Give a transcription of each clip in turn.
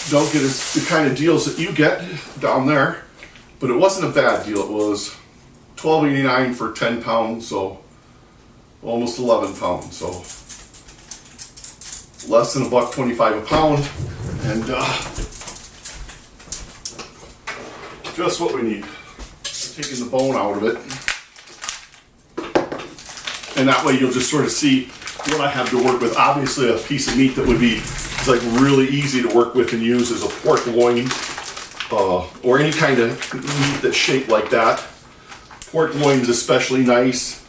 don't get the kind of deals that you get down there. But it wasn't a bad deal. It was $12.89 for 10 pounds, so almost 11 pounds. So less than $1.25 a pound, and just what we need. Taking the bone out of it, and that way you'll just sort of see what I have to work with. Obviously, a piece of meat that would be like really easy to work with and use is a pork loin, or any kind of meat that's shaped like that. Pork loin is especially nice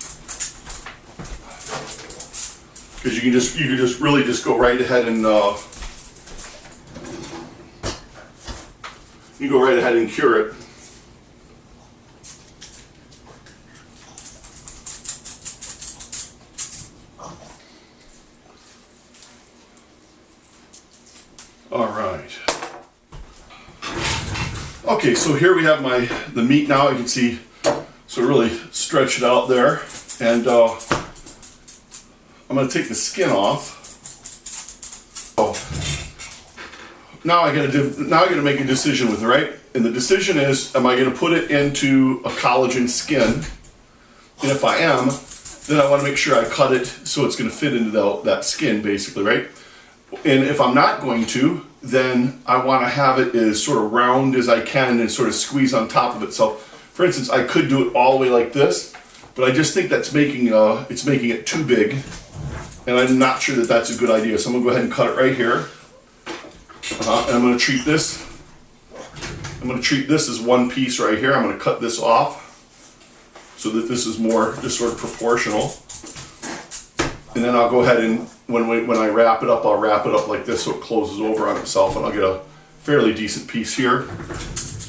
because you can just really just go right ahead and you go right ahead and cure it. All right. Okay, so here we have the meat now. You can see, so really stretch it out there, and I'm going to take the skin off. Oh, now I got to make a decision with it, right? And the decision is, am I going to put it into a collagen skin? And if I am, then I want to make sure I cut it so it's going to fit into that skin, basically, right? And if I'm not going to, then I want to have it as sort of round as I can and sort of squeeze on top of it. So, for instance, I could do it all the way like this, but I just think that's making it too big, and I'm not sure that that's a good idea. So I'm gonna go ahead and cut it right here, and I'm gonna treat this. I'm gonna treat this as one piece right here. I'm gonna cut this off so that this is more just sort of proportional. And then I'll go ahead and, when I wrap it up, I'll wrap it up like this so it closes over on itself, and I'll get a fairly decent piece here.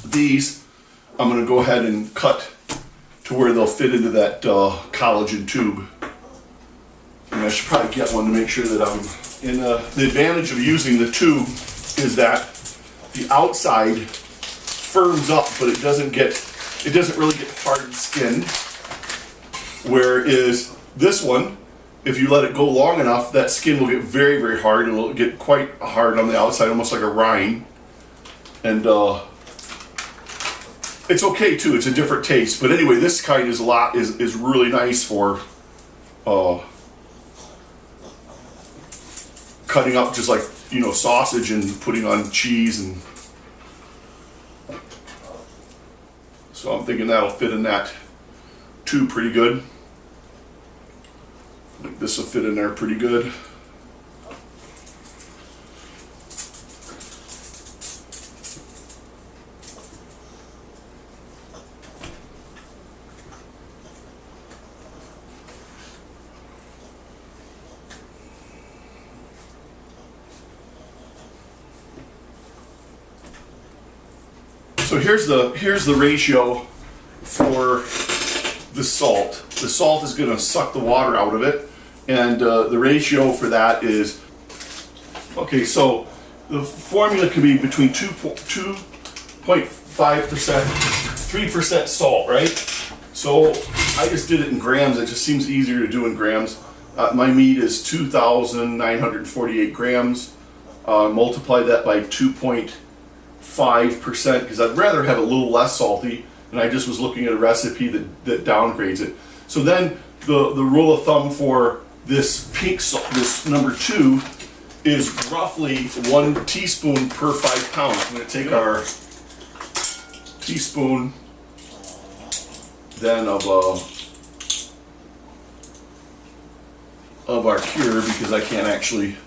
These, I'm going to go ahead and cut to where they'll fit into that collagen tube. And I should probably get one to make sure that I'm in. The advantage of using the tube is that the outside firms up, but it doesn't really get hard skin. Whereas this one, if you let it go long enough, that skin will get very, very hard, and it'll get quite hard on the outside, almost like a rind. And it's okay too, it's a different taste. But anyway, this kind is really nice for cutting up just like, sausage and putting on cheese. And so I'm thinking that'll fit in that tube pretty good. This will fit in there pretty good. So here's the ratio for the salt. The salt is going to suck the water out of it, and the ratio for that is, okay, so the formula can be between 2.5%, 3% salt, right? So I just did it in grams. It just seems easier to do in grams. My meat is 2,948 grams. Multiply that by 2.5% because I'd rather have it a little less salty, and I just was looking at a recipe that downgrades it. So then the rule of thumb for this pink salt, this number 2, is roughly 1 teaspoon per 5 pounds. I'm going to take our teaspoon then of our cure, because I can't actually.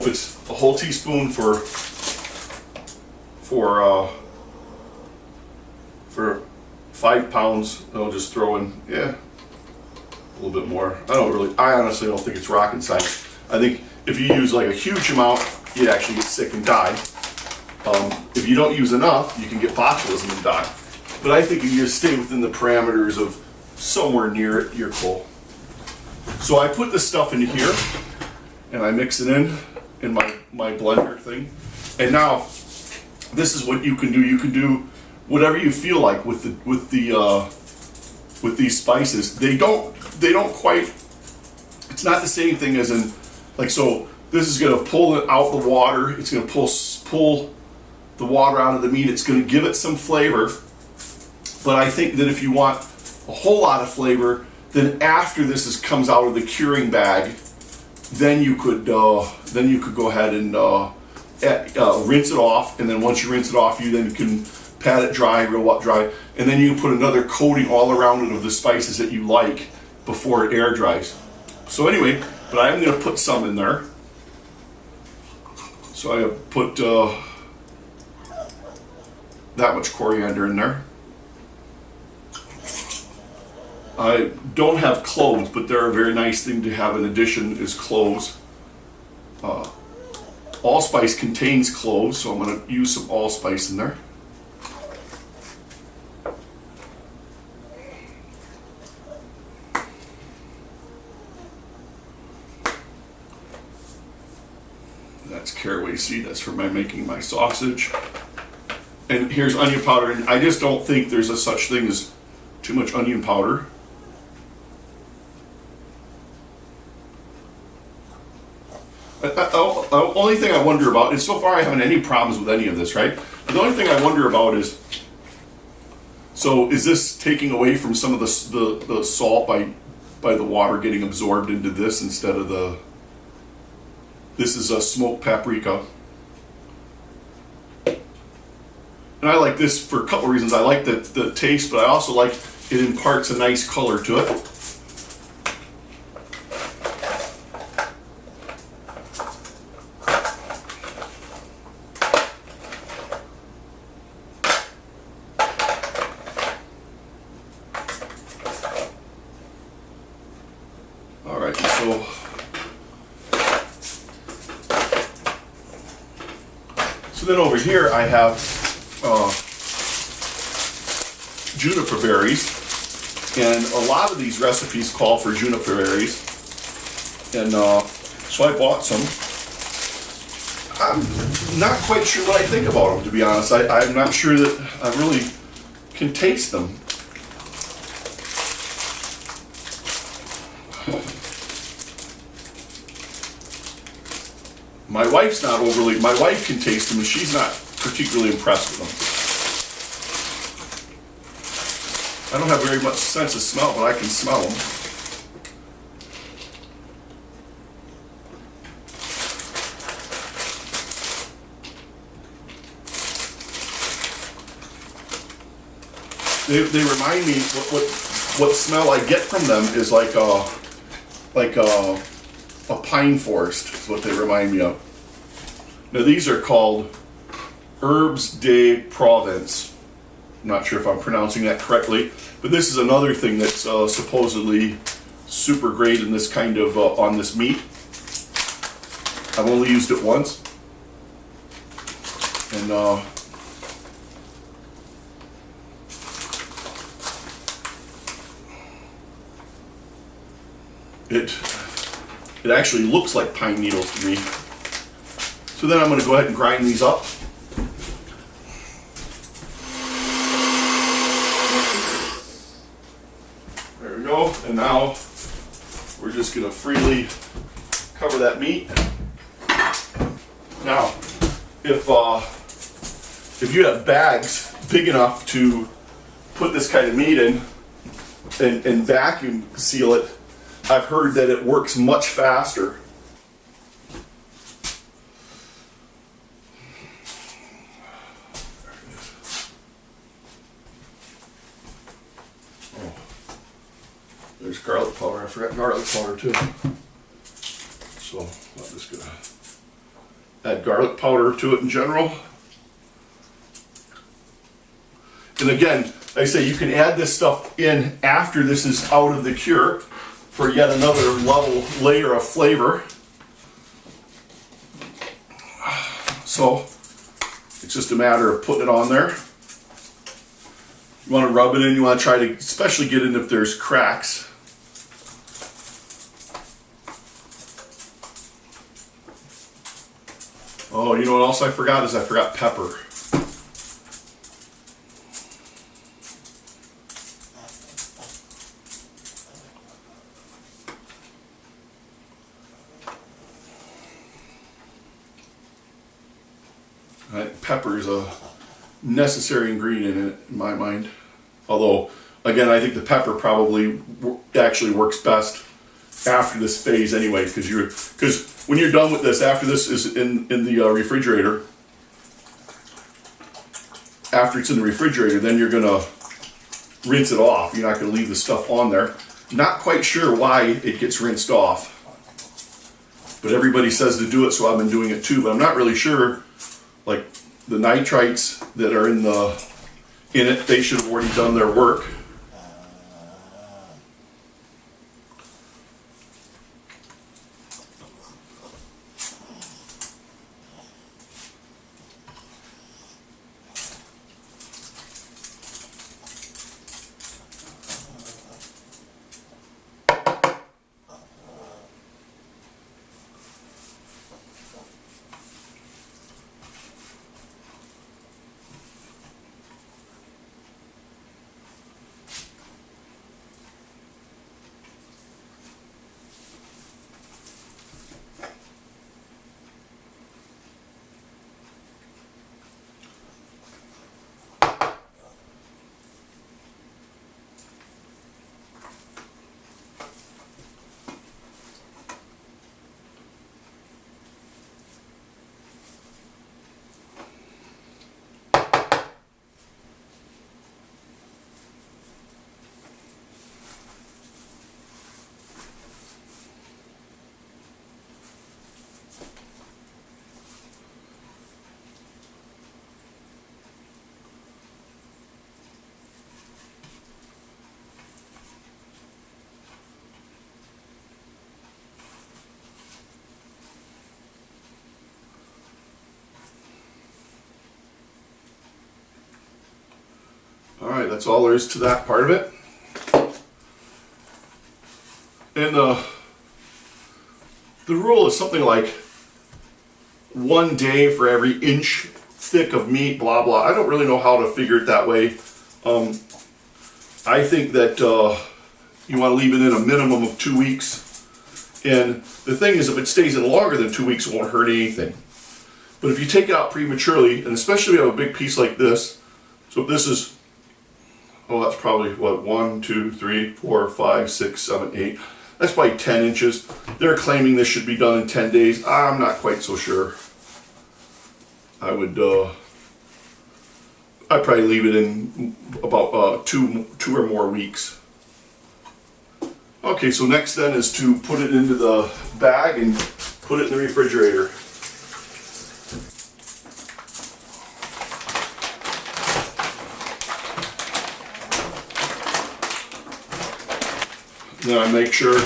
It's a whole teaspoon for 5 pounds. I'll just throw in, a little bit more. I honestly don't think it's rocket science. I think if you use like a huge amount, you'd actually get sick and die. If you don't use enough, you can get botulism and die. But I think if you just stay within the parameters of somewhere near it, you're cool. So I put this stuff into here, and I mix it in my blender thing. And now, this is what you can do. You can do whatever you feel like with these spices. They don't quite. It's not the same thing as in, like, so This is going to pull it out the water. It's going to pull the water out of the meat. It's going to give it some flavor. But I think that if you want a whole lot of flavor, then after comes out of the curing bag, then you could go ahead and rinse it off. And then once you rinse it off, you then can pat it dry, real wet dry, and then you put another coating all around it of the spices that you like before it air dries. So anyway, but I'm going to put some in there. So I put that much coriander in there. I don't have cloves, but they're a very nice thing to have in addition is cloves. Allspice contains cloves, so I'm going to use some allspice in there. That's caraway seed, that's for making my sausage. And here's onion powder, and I just don't think there's a such thing as too much onion powder. The only thing I wonder about, and so far I haven't had any problems with any of this, right? But the only thing I wonder about is, so is this taking away from some of the salt by the water getting absorbed into this instead of the, this is a smoked paprika. And I like this for a couple of reasons. I like the taste, but I also like it imparts a nice color to it. All right, so then over here I have juniper berries, and a lot of these recipes call for juniper berries, and so I bought some. I'm not quite sure what I think about them, to be honest. I'm not sure that I really can taste them. My wife can taste them, and she's not particularly impressed with them. I don't have very much sense of smell, but I can smell them. They remind me, what smell I get from them is like a pine forest is what they remind me of. Now these are called Herbes de Provence. I'm not sure if I'm pronouncing that correctly, but this is another thing that's supposedly super great in this kind of, on this meat. I've only used it once. And it actually looks like pine needles to me. So then I'm going to go ahead and grind these up. There we go. And now we're just going to freely cover that meat. Now, if you have bags big enough to put this kind of meat in and vacuum seal it, I've heard that it works much faster. Oh, there's garlic powder. I forgot garlic powder too. So I'm just gonna add garlic powder to it in general. And again, like I say, you can add this stuff in after this is out of the cure for yet another layer of flavor. So it's just a matter of putting it on there. You want to rub it in, you want to try to especially get in if there's cracks. Oh, you know what else I forgot is I forgot pepper. Pepper is a necessary ingredient in my mind. Although, again, I think the pepper probably actually works best after this phase anyway, because when you're done with this, after this is in the refrigerator, after it's in the refrigerator, then you're gonna rinse it off. You're not gonna leave the stuff on there. Not quite sure why it gets rinsed off, but everybody says to do it, so I've been doing it too. But I'm not really sure. Like the nitrites that are in it, they should have already done their work. Alright, that's all there is to that part of it. And the rule is something like 1 day for every inch thick of meat, blah blah. I don't really know how to figure it that way. I think that you want to leave it in a minimum of 2 weeks. And the thing is, if it stays in longer than 2 weeks, it won't hurt anything. But if you take it out prematurely, and especially if you have a big piece like this, so this is, oh, that's probably what, 1, 2, 3, 4, 5, 6, 7, 8. That's probably 10 inches. They're claiming this should be done in 10 days. I'm not quite so sure. I'd probably leave it in about two or more weeks. Okay, so next then is to put it into the bag and put it in the refrigerator. Then I make sure,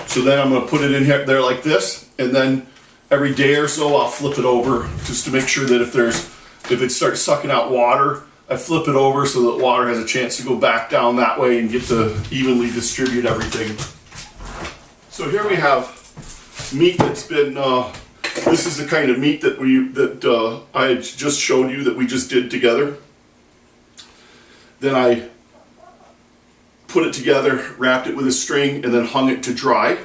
so then I'm going to put it in here, there like this, and then every day or so I'll flip it over just to make sure that if it starts sucking out water, I flip it over so that water has a chance to go back down that way and get to evenly distribute everything. So here we have meat that's been, this is the kind of meat that I had just showed you that we just did together. Then I put it together, wrapped it with a string, and then hung it to dry.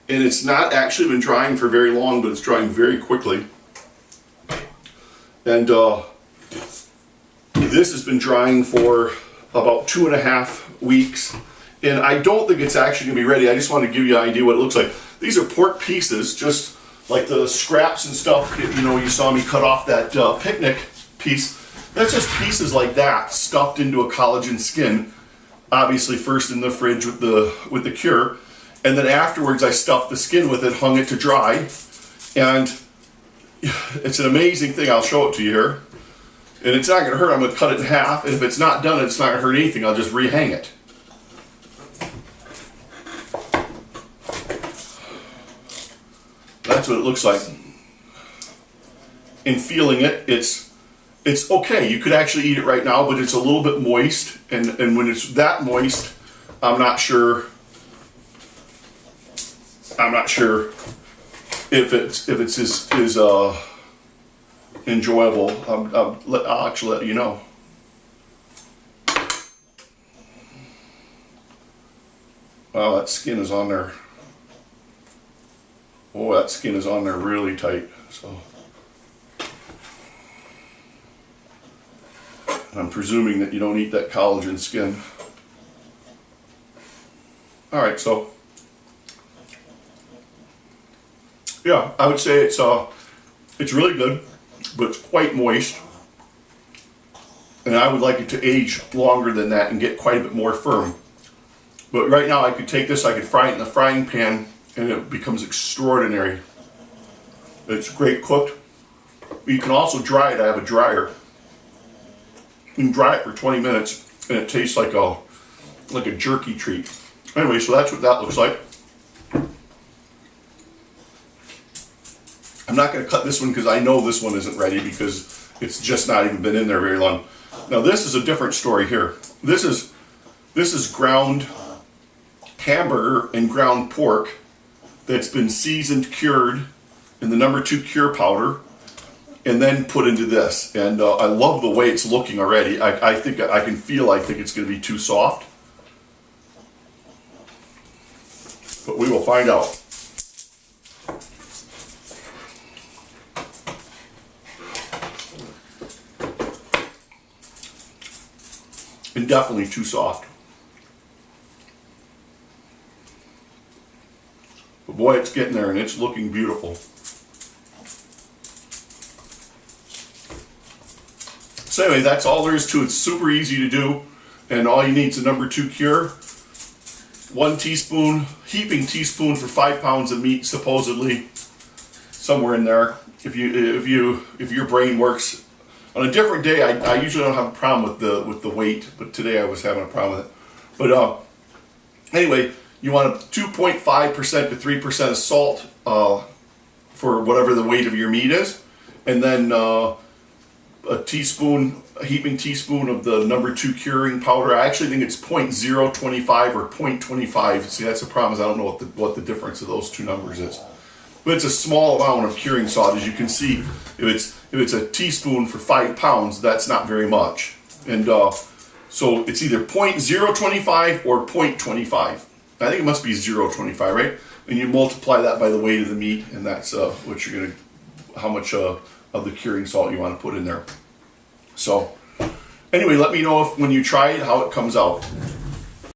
And it's not actually been drying for very long, but it's drying very quickly. And this has been drying for about 2.5 weeks. And I don't think it's actually going to be ready. I just want to give you an idea what it looks like. These are pork pieces, just like the scraps and stuff. You know, you saw me cut off that picnic piece. That's just pieces like that, stuffed into a collagen skin. Obviously first in the fridge with the cure, and then afterwards I stuffed the skin with it, hung it to dry, and it's an amazing thing. I'll show it to you here, and it's not going to hurt. I'm going to cut it in half, and if it's not done, it's not going to hurt anything. I'll just rehang it. That's what it looks like. In feeling it, it's okay. You could actually eat it right now, but it's a little bit moist, and when it's that moist, I'm not sure if it's as enjoyable. I'll actually let you know. Wow, that skin is on there. Oh, that skin is on there really tight. So I'm presuming that you don't eat that collagen skin. All right, so yeah, I would say it's really good, but it's quite moist. And I would like it to age longer than that and get quite a bit more firm. But right now I could take this, I could fry it in the frying pan, and it becomes extraordinary. It's great cooked. You can also dry it. I have a dryer. You can dry it for 20 minutes and it tastes like a jerky treat. Anyway, so that's what that looks like. I'm not going to cut this one because I know this one isn't ready because it's just not even been in there very long. Now this is a different story here. This is ground hamburger and ground pork that's been seasoned, cured in the No. 2 cure powder, and then put into this. And I love the way it's looking already. I think I can feel. I think it's going to be too soft, but we will find out. And definitely too soft. But boy, it's getting there and it's looking beautiful. So anyway, that's all there is to it. It's super easy to do. And all you need is a No. 2 cure. 1 teaspoon, heaping teaspoon for 5 pounds of meat, supposedly. Somewhere in there. If your brain works. On a different day, I usually don't have a problem with the weight, but today I was having a problem with it. But anyway, you want 2.5% to 3% of salt for whatever the weight of your meat is, and then a heaping teaspoon of the No. 2 curing powder. I actually think it's 0.025 or 0.25. See, that's the problem, is I don't know what the difference of those two numbers is. But it's a small amount of curing salt. As you can see, if it's a teaspoon for 5 pounds, that's not very much. And so it's either 0.025 or 0.25. I think it must be 0.25, right? And you multiply that by the weight of the meat, and that's what you're how much of the curing salt you want to put in there. So anyway, let me know when you try it how it comes out.